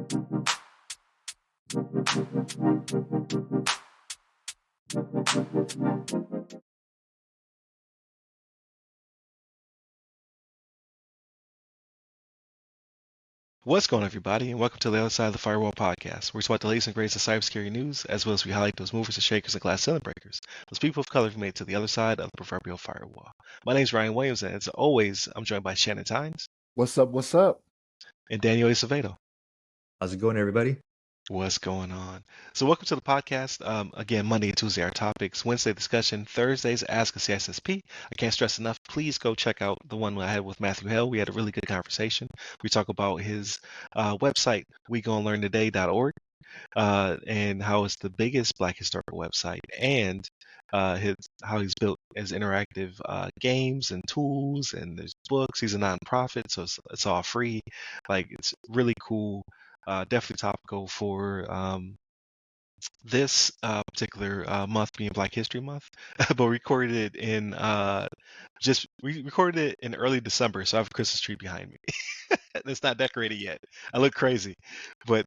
What's going on, everybody, and welcome to the other side of the Firewall podcast, where we talk about the latest and greatest of cybersecurity news, as well as we highlight those movers and shakers and glass ceiling breakers, those people of color who made it to the other side of the proverbial firewall. My name is Ryan Williams, and as always, I'm joined by Shannon Tynes What's up? What's up? and Daniel Acevedo. How's it going, everybody? What's going on? So, welcome to the podcast. Again, Monday and Tuesday are topics. Wednesday discussion. Thursdays Ask a CSSP. I can't stress enough. Please go check out the one I had with Matthew Hell. We had a really good conversation. We talk about his website, wegonalearntoday.org, and how it's the biggest Black historical website, and how he's built his interactive games and tools, and there's books. He's a nonprofit, so it's all free. Like, it's really cool. Definitely topical for this particular month being Black History Month, but we recorded it in early December, so I have a Christmas tree behind me. It's not decorated yet. I look crazy, but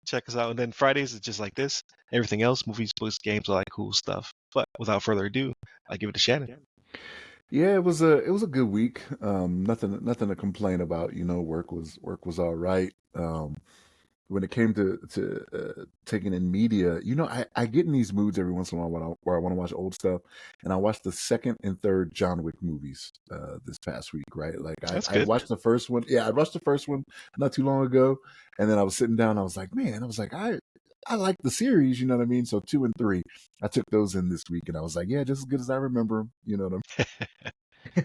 check us out. And then Fridays is just like this. Everything else, movies, books, games, all that cool stuff. But without further ado, I give it to Shannon. Yeah, it was a good week. Nothing to complain about. Work was all right. When it came to taking in media, I get in these moods every once in a while where I want to watch old stuff, and I watched the second and third John Wick movies this past week. Right, like I watched the first one. Yeah, I watched the first one not too long ago, and then I was sitting down. I was like, I like the series. You know what I mean? So 2 and 3, I took those in this week, and I was like, yeah, just as good as I remember them. You know what I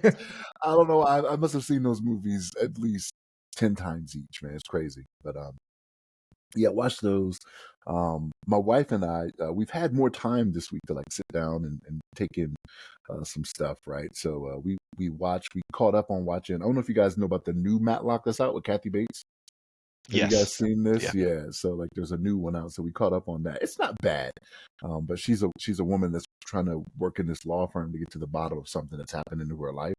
mean? I don't know. I must have seen those movies at least 10 times each. Man, it's crazy, but yeah, watch those. My wife and I, we've had more time this week to like sit down and take in some stuff, right? So we caught up on watching. I don't know if you guys know about the new Matlock that's out with Kathy Bates. Have you guys seen this? Yeah. So like, there's a new one out, so we caught up on that. It's not bad, but she's a woman that's trying to work in this law firm to get to the bottom of something that's happened in her life.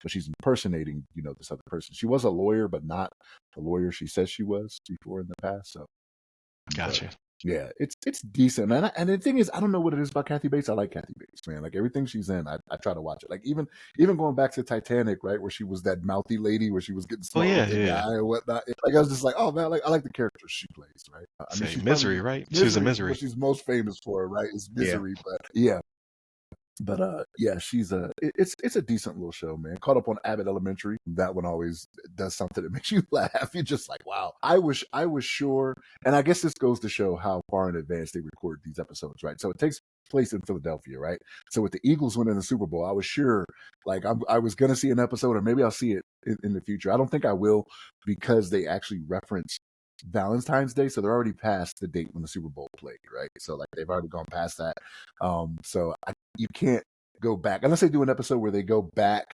But she's impersonating, this other person. She was a lawyer, but not the lawyer she says she was before in the past. So, Gotcha. But, yeah, it's decent, man. And the thing is, I don't know what it is about Kathy Bates. I like Kathy Bates, man. Like everything she's in, I try to watch it. Like even going back to Titanic, right, where she was that mouthy lady, where she was getting smart with the guy and whatnot. Like I was just like, oh man, like I like the character she plays, right? I mean, she's Misery, right? She's a Misery. What she's most famous for, right, is Misery. Yeah. But yeah. But yeah, it's a decent little show, man. Caught up on Abbott Elementary. That one always does something that makes you laugh. You're just like, wow. I was sure, and I guess this goes to show how far in advance they record these episodes, right? So it takes place in Philadelphia, right? So with the Eagles winning the Super Bowl, I was sure, like I was gonna see an episode, or maybe I'll see it in the future. I don't think I will, because they actually reference Valentine's Day, so they're already past the date when the Super Bowl played, right? So like they've already gone past that. So you can't go back unless they do an episode where they go back,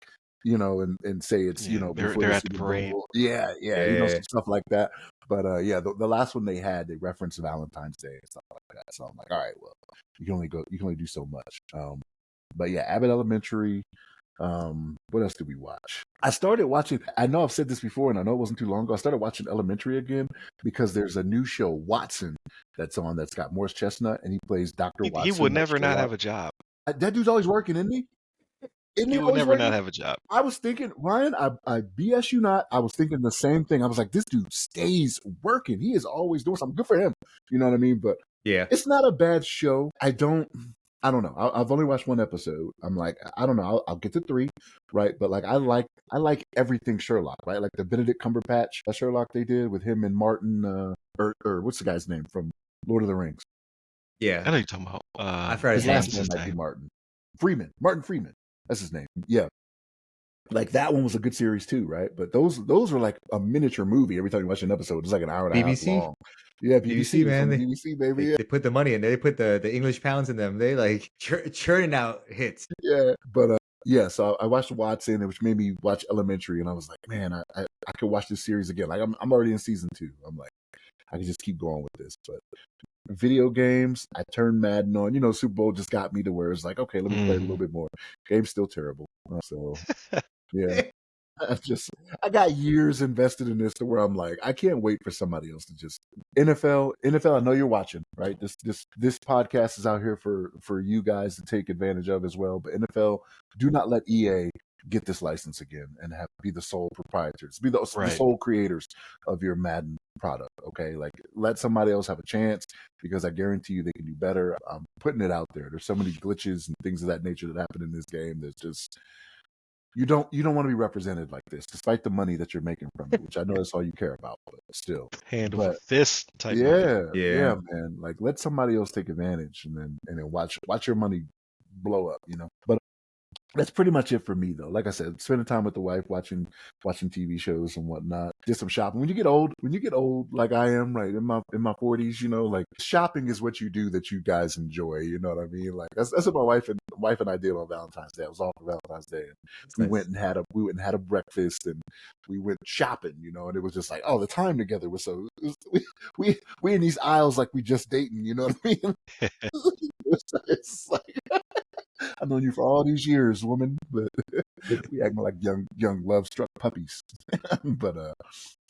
and say it's before they're at the parade. Yeah, some stuff like that. But yeah, the last one they had, they referenced Valentine's Day and stuff like that. So I'm like, all right, well, you can only do so much. But yeah, Abbott Elementary. What else did we watch? I started watching, I know I've said this before, and I know it wasn't too long ago. I started watching Elementary again because there's a new show, Watson, that's on, that's got Morris Chestnut, and he plays Dr. Watson. He would never not have a job. That dude's always working, isn't he? He would never not have a job. I was thinking, Ryan, I BS you not, I was thinking the same thing. I was like, this dude stays working. He is always doing something. Good for him. You know what I mean? But yeah, it's not a bad show. I don't know. I've only watched one episode. I'm like, I don't know. I'll get to 3, right? But like, I like everything Sherlock, right? Like the Benedict Cumberbatch Sherlock they did with him and Martin, or what's the guy's name from Lord of the Rings? Yeah, I know you're talking about. I forgot his last name. Might be Martin Freeman. That's his name. Yeah. Like that one was a good series too, right? But those were like a miniature movie. Every time you watch an episode, it's like an hour and a half long. Yeah, BBC, man. BBC, baby. They put the money in. They put the English pounds in them. They like churning out hits. Yeah, but yeah. So I watched Watson, which made me watch Elementary, and I was like, man, I could watch this series again. Like I'm already in season 2. I'm like, I can just keep going with this. But video games, I turned Madden on. Super Bowl just got me to where it's like, okay, let me play a little bit more. Game's still terrible. So yeah. I got years invested in this to where I'm like, I can't wait for somebody else to just NFL. I know you're watching, right? This podcast is out here for you guys to take advantage of as well. But NFL, do not let EA get this license again and be the sole proprietors, be the Right. sole creators of your Madden product. Okay, like let somebody else have a chance because I guarantee you they can do better. I'm putting it out there. There's so many glitches and things of that nature that happen in this game. There's just you don't want to be represented like this, despite the money that you're making from it, which I know that's all you care about, but still. Hand over But fist type money. yeah, man. Like let somebody else take advantage and then watch your money blow up, you know. But that's pretty much it for me, though. Like I said, spending time with the wife, watching TV shows and whatnot. Did some shopping. When you get old, like I am, right in my 40s, you know, like shopping is what you do that you guys enjoy. You know what I mean? Like that's what my wife and I did on Valentine's Day. I was off for Valentine's Day, and That's we nice. went and had a breakfast, and we went shopping. You know, and it was just like, oh, the time together was so. We in these aisles like we just dating. You know what I mean? It's like. I've known you for all these years, woman, but we acting like young love struck puppies. But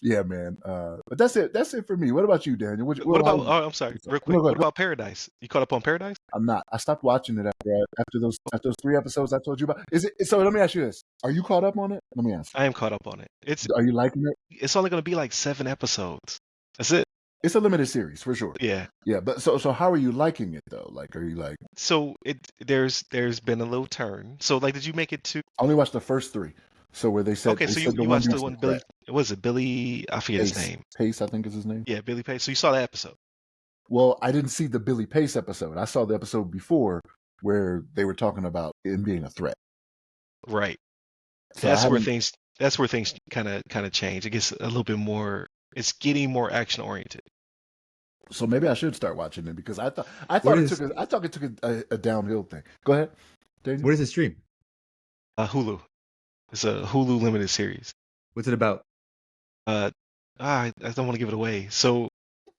yeah, man. But that's it. That's it for me. What about you, Daniel? What about? Oh, I'm sorry. Real quick. No, go What ahead. about Paradise? You caught up on Paradise? I'm not. I stopped watching it after those 3 episodes I told you about. Is it? So let me ask you this: are you caught up on it? Let me ask. I am caught up on it. Are you liking it? It's only going to be like 7 episodes. That's it. It's a limited series for sure. Yeah. Yeah, but so how are you liking it though? Like, are you like? So there's been a little turn. So like, did you make it to? I only watched the first 3. So where they said Okay, so you watched the one Billy? Was it Billy? I forget his name. Pace, I think is his name. Yeah, Billy Pace. So you saw that episode? Well, I didn't see the Billy Pace episode. I saw the episode before where they were talking about him being a threat. Right. So That's where things kind of change. It gets a little bit more. It's getting more action oriented. So maybe I should start watching it because I thought it took a downhill thing. Go ahead, Daniel. Where does it stream? Hulu. It's a Hulu limited series. What's it about? I don't want to give it away. So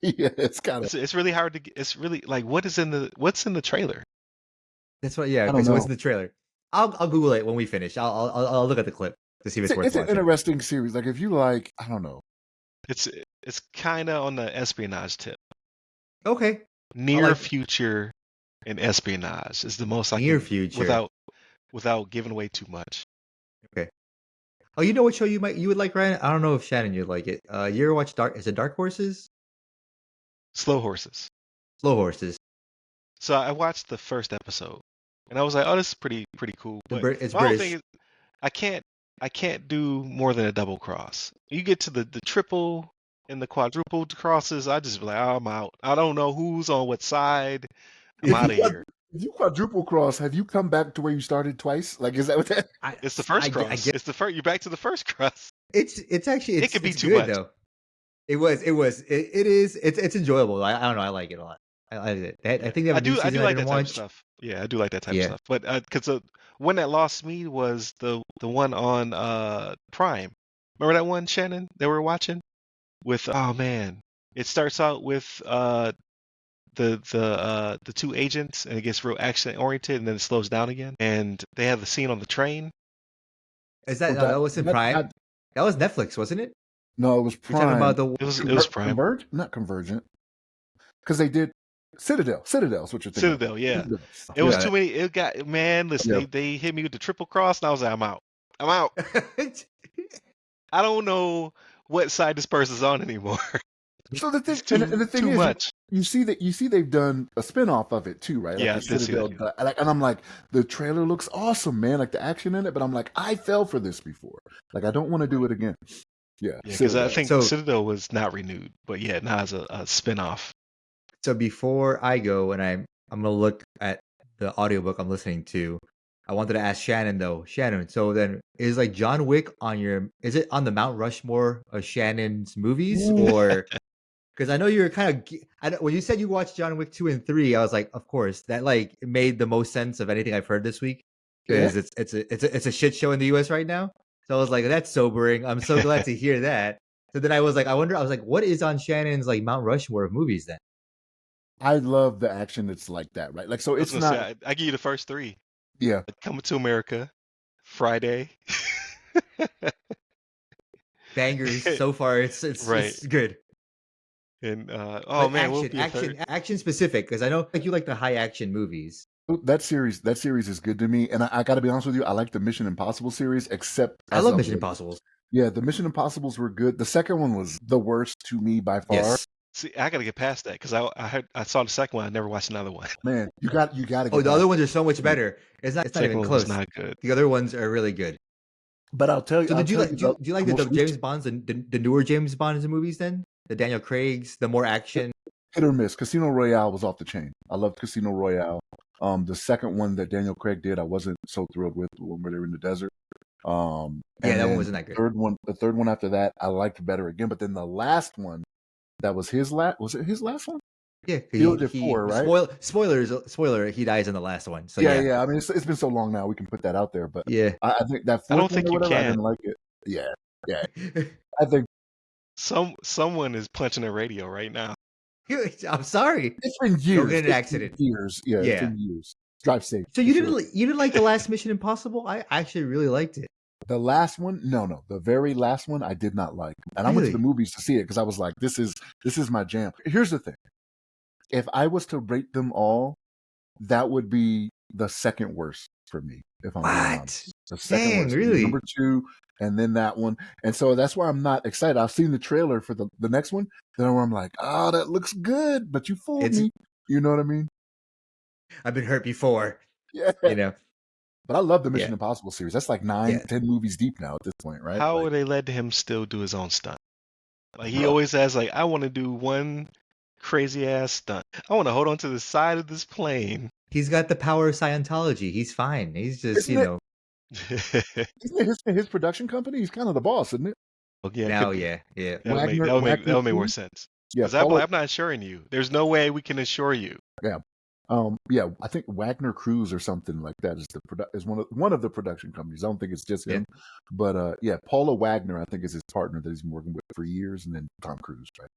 yeah, it's really hard to. It's really like what's in the trailer. That's what. Yeah. I don't So know. what's in the trailer? I'll Google it when we finish. I'll look at the clip to see if it's worth watching. It's an interesting series. Like if you like, I don't know. It's kind of on the espionage tip. Okay. Near future and espionage is the most I Near can future without giving away too much. Okay. Oh, you know what show you would like, Ryan? I don't know if Shannon you'd like it. You ever watch Dark Horses? Slow Horses. Slow Horses. So I watched the first episode and I was like, oh, this is pretty cool. But It's my whole British. thing is, I can't do more than a double cross. You get to the triple and the quadruple crosses, I just be like, oh, I'm out. I don't know who's on what side. I'm out of here. If you quadruple cross, have you come back to where you started twice? Like, is that what that? It's the first cross. It's the first. You're back to the first cross. It's actually it could be too good, much. Though. It is. It's enjoyable. I don't know. I like it a lot. I like it. I think they have a new season. I do like that type of stuff. Yeah, I do like that type of stuff. But because one that lost me was the one on Prime. Remember that one, Shannon, that we were watching? With it starts out with the 2 agents and it gets real action oriented and then it slows down again. And they have the scene on the train. Is that that was in Prime? That was Netflix, wasn't it? No, it was Prime. You're talking about it was Prime. Not Convergent. Because they did Citadel is what you're thinking. Citadel, yeah. It was too many. It got listen. They hit me with the triple cross, and I was like, I'm out. I don't know what side this person's on anymore. So the thing is, much. You see they've done a spinoff of it too, right? Like yeah, Citadel, and I'm like, the trailer looks awesome, man. Like the action in it, but I'm like, I fell for this before. Like I don't want to do it again. Yeah, because I think Citadel was not renewed, but yeah, now it's a spinoff. So before I go and I'm gonna look at the audiobook I'm listening to, I wanted to ask Shannon though. Shannon, so then is like John Wick is it on the Mount Rushmore of Shannon's movies or? Because I know you're kind of when you said you watched John Wick 2 and 3, I was like, of course, that like made the most sense of anything I've heard this week because it's a shit show in the U.S. right now. So I was like, that's sobering. I'm so glad to hear that. So then I was like, what is on Shannon's like Mount Rushmore of movies then? I love the action that's like that, right? Like so, it's not. I give you the first 3. Yeah, Coming to America, Friday. Bangers so far. Right. It's good. And oh But man, what would be a third? action specific, because I know like you like the high action movies. That series is good to me, and I got to be honest with you, I like the Mission Impossible series, except I as love of Mission late. Impossibles. Yeah, the Mission Impossibles were good. The second one was the worst to me by far. Yes. See, I gotta get past that because I saw the second one. I never watched another one. Man, you got to get. Oh, the past other it. ones are so much better. It's not Second even one was close. not good. The other ones are really good. But I'll tell you. So I'll did you tell like you do you like the the most James Bonds, the newer James Bonds movies then? The Daniel Craig's, the more action. hit or miss. Casino Royale was off the chain. I loved Casino Royale. The second one that Daniel Craig did, I wasn't so thrilled with, the one where they were in the desert. Yeah, and that one then wasn't that good. The third one after that, I liked better again. But then the last one, that was his last. Was it his last one? Yeah, He only did 4, right? Spoiler, he dies in the last one. So yeah, yeah. I mean, it's been so long now, we can put that out there. But Yeah. I think that I don't fourth one think or you whatever, I can. didn't like it. Yeah. I think Someone is punching a radio right now. I'm sorry. it's been years. Don't get in an accident. Years. Yeah, it's been years. Drive safe. So you didn't like the last Mission Impossible? I actually really liked it. The last one, no, the very last one, I did not like, and I went to the movies to see it because I was like, this is my jam. Here's the thing: if I was to rate them all, that would be the second worst for me. If I'm being honest, the second worst, really? number 2, and then that one, and so that's why I'm not excited. I've seen the trailer for the next one, then where I'm like, oh, that looks good, but you fooled me. You know what I mean? I've been hurt before. Yeah. You know. But I love the Mission Impossible series. That's like 9, 10 movies deep now at this point, right? How would they let him still do his own stunt? Like he always says, like, I want to do one crazy ass stunt. I want to hold on to the side of this plane. He's got the power of Scientology. He's fine. He's just, Isn't it his production company? He's kind of the boss, isn't it? Well, yeah. Now, yeah. That would make more sense. Yeah, I'm not insuring you. There's no way we can insure you. Yeah. I think Wagner Cruise or something like that is one of the production companies. I don't think it's just him, but Paula Wagner, I think, is his partner that he's been working with for years, and then Tom Cruise, right?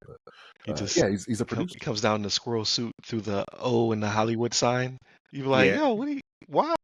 But he's a producer. He comes down in the squirrel suit through the O and the Hollywood sign. You're like, yo, why?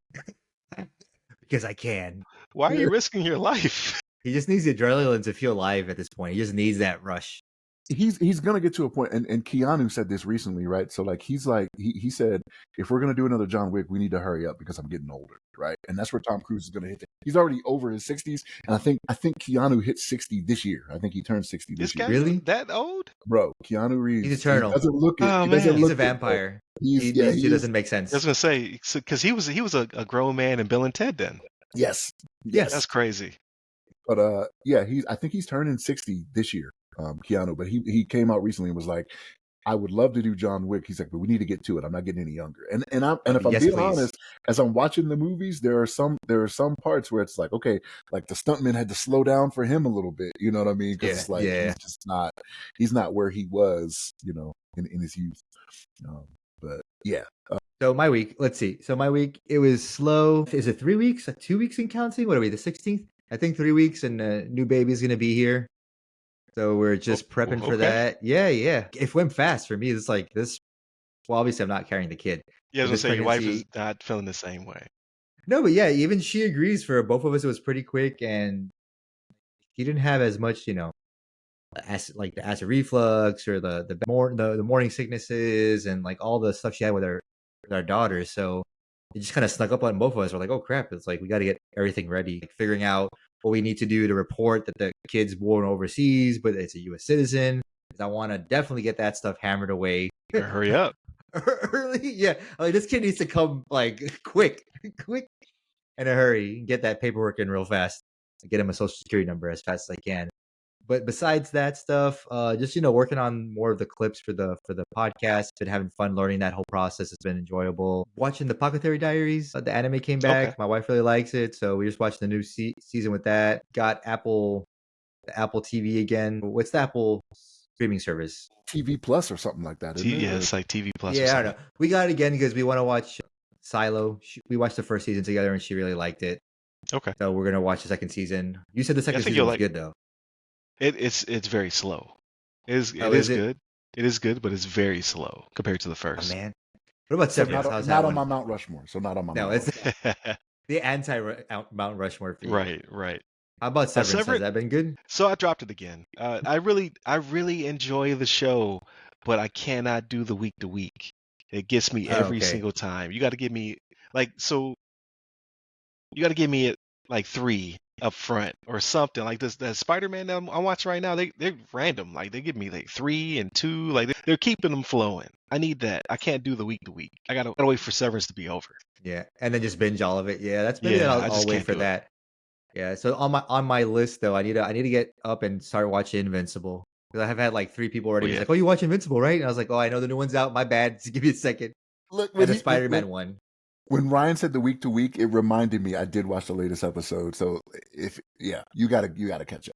Because I can. Why are you risking your life? He just needs the adrenaline to feel alive at this point. He just needs that rush. He's gonna get to a point, and Keanu said this recently, right? So like he said, if we're gonna do another John Wick, we need to hurry up because I'm getting older, right? And that's where Tom Cruise is gonna hit. He's already over his 60s, and I think Keanu hit 60 this year. I think he turned 60 this year. Really? That old? Bro, Keanu Reeves. He's eternal. He doesn't look it. He's a vampire. He doesn't make sense. I was gonna say because he was a grown man in Bill and Ted then. Yes. That's crazy. But I think he's turning 60 this year. Keanu, but he came out recently and was like, I would love to do John Wick. He's like, but we need to get to it. I'm not getting any younger. And if I'm being honest, as I'm watching the movies, there are some parts where it's like, okay, like the stuntman had to slow down for him a little bit. You know what I mean? Because it's like he's not where he was, in his youth. But yeah. So my week, let's see. So my week, it was slow. Is it 3 weeks? 2 weeks in counting? What are we? The 16th? I think 3 weeks, and new baby's gonna be here. So we're just prepping for that. Yeah. It went fast for me. It's like this. Well, obviously, I'm not carrying the kid. Yeah, I was gonna say your wife is not feeling the same way. No, but yeah, even she agrees. For both of us, it was pretty quick, and she didn't have as much, the acid reflux or the morning sicknesses and like all the stuff she had with our daughter. So it just kind of snuck up on both of us. We're like, oh crap! It's like we got to get everything ready, like figuring out what we need to do to report that the kid's born overseas, but it's a U.S. citizen. I want to definitely get that stuff hammered away. Hurry up. Early, yeah. Like this kid needs to come like quick in a hurry. Get that paperwork in real fast. Get him a social security number as fast as I can. But besides that stuff, just working on more of the clips for the podcast. Been having fun learning that whole process. It's been enjoyable. Watching the Apothecary Diaries. The anime came back. Okay. My wife really likes it, so we just watched the new season with that. Got the Apple TV again. What's the Apple streaming service? TV Plus or something like that. It's like TV Plus. Yeah, I don't know. We got it again because we want to watch Silo. We watched the first season together, and she really liked it. Okay. So we're gonna watch the second season. You said the second season was good though. It's very slow. It is good. It is good, but it's very slow compared to the first. Oh, man. What about Severance? Not on my Mount Rushmore. So not on my. No, it's the anti Mount Rushmore. Right. How about Severance? Has Severance. that been good? So I dropped it again. I really enjoy the show, but I cannot do the week to week. It gets me Oh, every okay. single time. You got to give me like so. You got to give me like 3 up front or something like this. That Spider-Man that I'm watching right now, they're random. Like they give me like 3 and 2. Like they're keeping them flowing. I need that. I can't do the week to week. I gotta wait for Severance to be over. Yeah, and then just binge all of it. Yeah, that's maybe that Yeah, I'll, I I'll just wait can't for do it. that. Yeah, so on my list though, I need to get up and start watching Invincible because I have had like 3 people Oh already be yeah, like, "Oh, you watch Invincible, right?" And I was like, "Oh, I know the new one's out. My bad. Just give me a second." Look, And the Spider-Man one. when Ryan said the week to week, it reminded me I did watch the latest episode. So if yeah, you gotta catch up.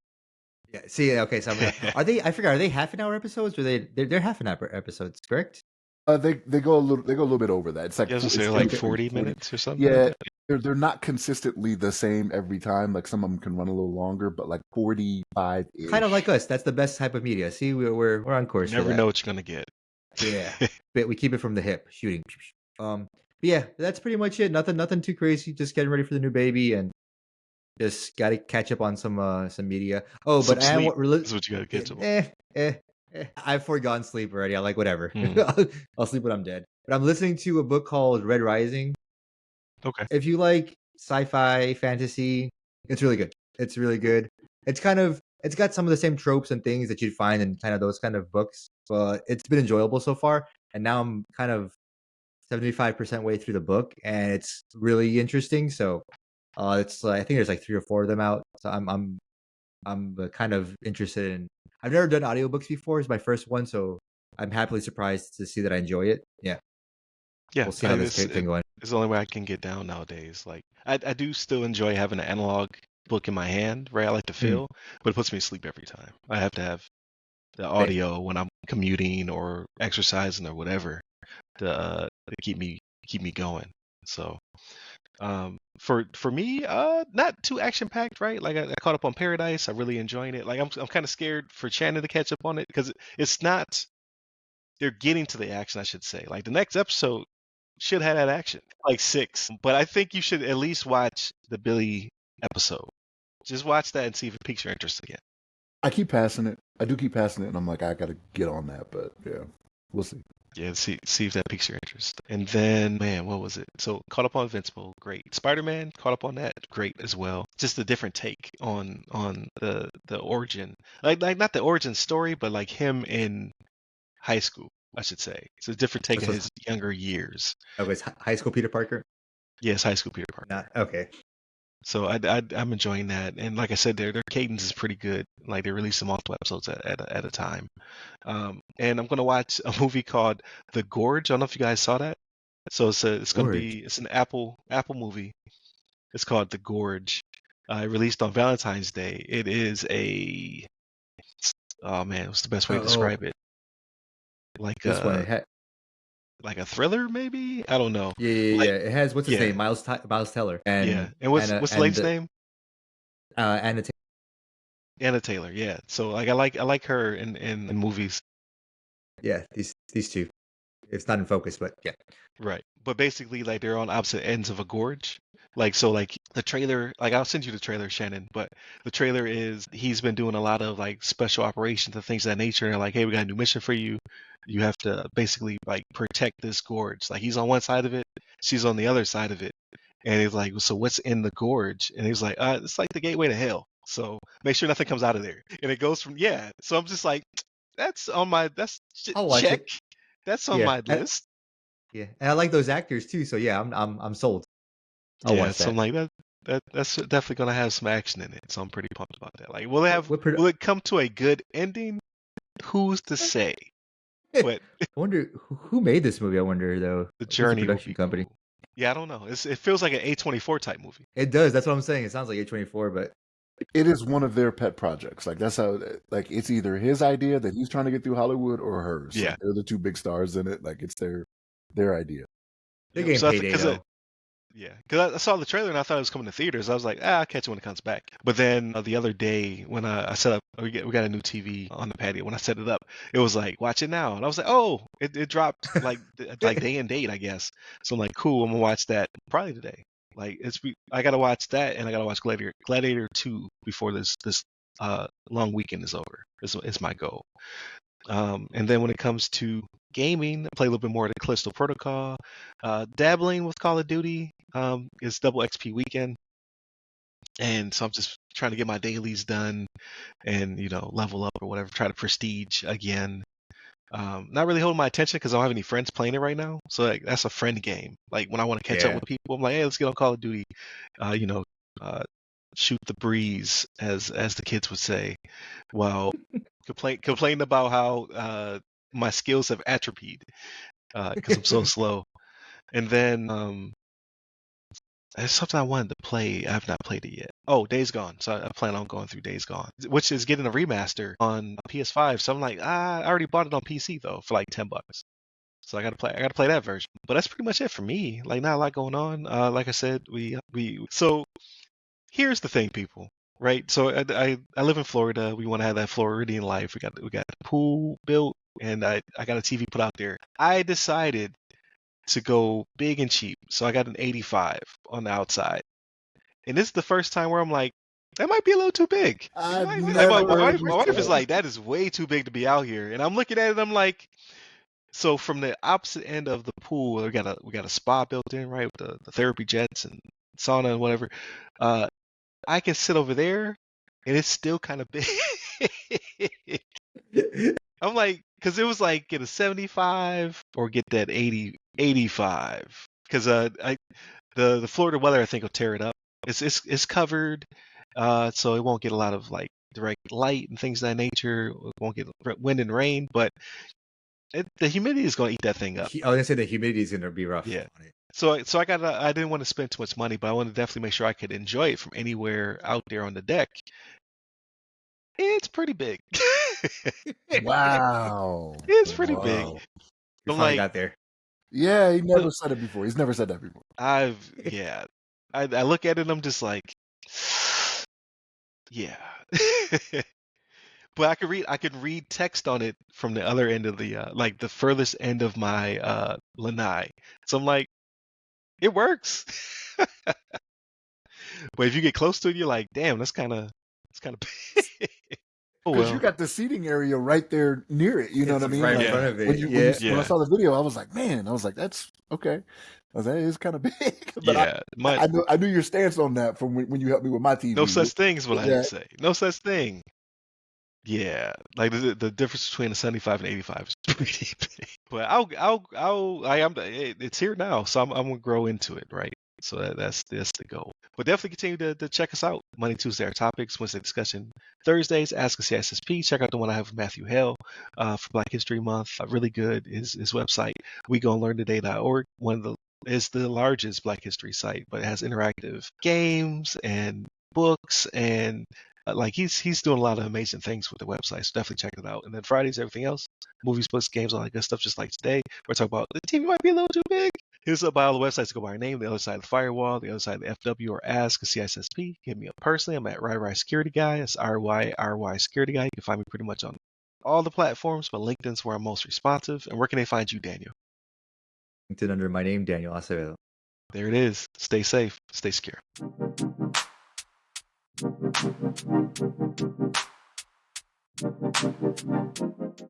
Yeah. See, okay, so are they? I forgot. Are they half an hour episodes or they're half an hour episodes? Correct. They go a little bit over that. It's like yeah. I was gonna say it's like Okay. 40 40. minutes or something like Yeah, that. they're not consistently the same every time. Like some of them can run a little longer, but like 45 Kind of like ish. us. That's the best type of media. See, we're on You course for never that. know what you're gonna get. Yeah, but we keep it from the hip, shooting. But yeah, that's pretty much it. Nothing too crazy. Just getting ready for the new baby and just got to catch up on some media. Oh, Some but I sleep want is what you gotta get to. I've forgone sleep already. I like whatever. Mm, I'll sleep when I'm dead. But I'm listening to a book called Red Rising. okay. If you like sci-fi fantasy, it's really good. It's really good. It's got some of the same tropes and things that you'd find in kind of those kind of books, but it's been enjoyable so far. And now I'm kind of 75% way through the book, and it's really interesting. So, it's I think there's like 3 or 4 of them out. So I'm kind of interested in. I've never done audiobooks before. It's my first one, so I'm happily surprised to see that I enjoy it. Yeah, Yeah, we'll see how this thing going. it's the only way I can get down nowadays. Like I do still enjoy having an analog book in my hand, right? I like to Mm, feel, but it puts me to sleep every time. I have to have the same. audio when I'm commuting or exercising or whatever to keep me going. So for me, not too action packed, right? Like I caught up on Paradise. I really enjoying it. Like I'm kind of scared for Shannon to catch up on it because it's not. They're getting to the action, I should say. Like the next episode should have that action, like 6. But I think you should at least watch the Billy episode. Just watch that and see if it piques your interest again. I keep passing it. I do keep passing it, and I'm like, I gotta get on that. But yeah, we'll see. Yeah, see if that piques your interest. And then, man, what was it? So caught up on Invincible, great. Spider-Man, caught up on that, great as well. Just a different take on the origin, like not the origin story, but like him in high school, I should say. It's a different take in So his younger years. it's high school Peter Parker. Yes, high school Peter Parker. Not okay. So I'm enjoying that, and like I said, their cadence is pretty good. Like they release multiple episodes at a time. And I'm gonna watch a movie called The Gorge. I don't know if you guys saw that. So Gorge. it's an Apple movie. It's called The Gorge. Released on Valentine's Day. It is oh man, what's the best way to Oh, describe it? Like this one. like a thriller maybe? I don't know. Yeah, yeah, Like yeah. It has what's his yeah, name, Miles Teller, yeah. and And what's the lady's name? Anna. Anna Taylor. Yeah. So like I like her in movies. Yeah, these two. It's not in focus, but yeah. Right. But basically, like they're on opposite ends of a gorge. Like so, like the trailer. Like I'll send you the trailer, Shannon. But the trailer is he's been doing a lot of like special operations and things of that nature. And they're like, hey, we got a new mission for you. You have to basically like protect this gorge. Like he's on one side of it, she's on the other side of it. And he's like, so what's in the gorge? And he's like, it's like the gateway to hell. So make sure nothing comes out of there. And it goes from yeah. So I'm just like, I'll watch check. it. That's on Yeah, my list. yeah, and I like those actors too. So yeah, I'm sold. I'll Yeah, watch so I'm that. like that's definitely gonna have some action in it. So I'm pretty pumped about that. Like, will it come to a good ending? Who's to say? But I wonder who made this movie. I wonder though. the Who's the journey will production be company? cool. Yeah, I don't know. It feels like an A24 type movie. It does. That's what I'm saying. It sounds like A24, but It is one of their pet projects. Like that's how. Like it's either his idea that he's trying to get through Hollywood or hers. Yeah. Like, they're the two big stars in it. Like it's their idea. they're Yep. getting So I payday think though. because I saw the trailer and I thought it was coming to theaters. I was like, I'll catch it when it comes back. But then the other day when I set up, we got a new TV on the patio. When I set it up, it was like, watch it now, and I was like, oh, it dropped like day and date, I guess. So I'm like, cool, I'm gonna watch that probably today. Like I gotta watch that, and I gotta watch Gladiator 2 before this long weekend is over. Is my goal. And then when it comes to gaming, I play a little bit more of the Callisto Protocol. Dabbling with Call of Duty. It's double XP weekend, and so I'm just trying to get my dailies done and level up or whatever. Try to prestige again. Not really holding my attention because I don't have any friends playing it right now. So like, that's a friend game. Like when I want to catch up Yeah. with people, I'm like, hey, let's get on Call of Duty. You know, uh, shoot the breeze, as the kids would say, while complain about how my skills have atrophied because I'm so slow. And then there's something I wanted to play. I have not played it yet. Oh, Days Gone. So I plan on going through Days Gone, which is getting a remaster on PS5. So I'm like, I already bought it on PC though for like $10. So I gotta play that version. But that's pretty much it for me. Like not a lot going on. Like I said, so here's the thing, people. Right. So I live in Florida. We want to have that Floridian life. We got a pool built, and I got a TV put out there. I decided to go big and cheap. So I got an 85 on the outside. And this is the first time where I'm like, that might be a little too big. I've My never wife is understood. like, that is way too big to be out here. And I'm looking at it, I'm like, so from the opposite end of the pool, we got a spa built in, right, with the therapy jets and sauna and whatever. I can sit over there, and it's still kind of big. I'm like, because it was like get a 75 or get that 85. Because the Florida weather I think will tear it up. It's covered, so it won't get a lot of like direct light and things of that nature. It won't get wind and rain, but the humidity is going to eat that thing up. I was gonna say the humidity is gonna be rough. Yeah. On it. So I didn't want to spend too much money, but I wanted to definitely make sure I could enjoy it from anywhere out there on the deck. It's pretty big. Wow. It's pretty big. Wow. You I'm finally like, got there. Yeah, he never said it before. He's never said that before. I look at it and I'm just like, yeah. But I could read text on it from the other end of the like the furthest end of my lanai. So I'm like, it works. But if you get close to it, you're like, damn, that's kind of big. Oh Because you well. got the seating area right there near it. You know It's what I mean? right in Like, front of it. when I saw the video, I was like, man, that's okay. I was like, it's kind of big. But Yeah. I knew your stance on that from when you helped me with my TV. No such thing is what I had Yeah. to say. No such thing. Yeah, like the difference between a 75 and 85 is pretty big. But it's here now, so I'm gonna grow into it, right? So that's the goal. But definitely continue to check us out. Monday, Tuesday, our topics. Wednesday discussion. Thursdays, Ask a CSSP. Check out the one I have with Matthew Hale for Black History Month. Really good. His website, WeGonnaLearnToday.org. Is the largest Black history site, but it has interactive games and books and like he's doing a lot of amazing things with the website, so definitely check it out. And then Fridays, everything else, movies, books, games, all that good stuff. Just like today, we're talking about the TV might be a little too big. Here's about all the websites to go by our name: the other side of the Firewall, the other side of the FW, or Ask a CISSP. Hit me up personally. I'm at RY Security Guy. It's RY Security Guy. You can find me pretty much on all the platforms, but LinkedIn's where I'm most responsive. And where can they find you, Daniel? LinkedIn under my name, Daniel Acevedo. There it is. Stay safe. Stay secure.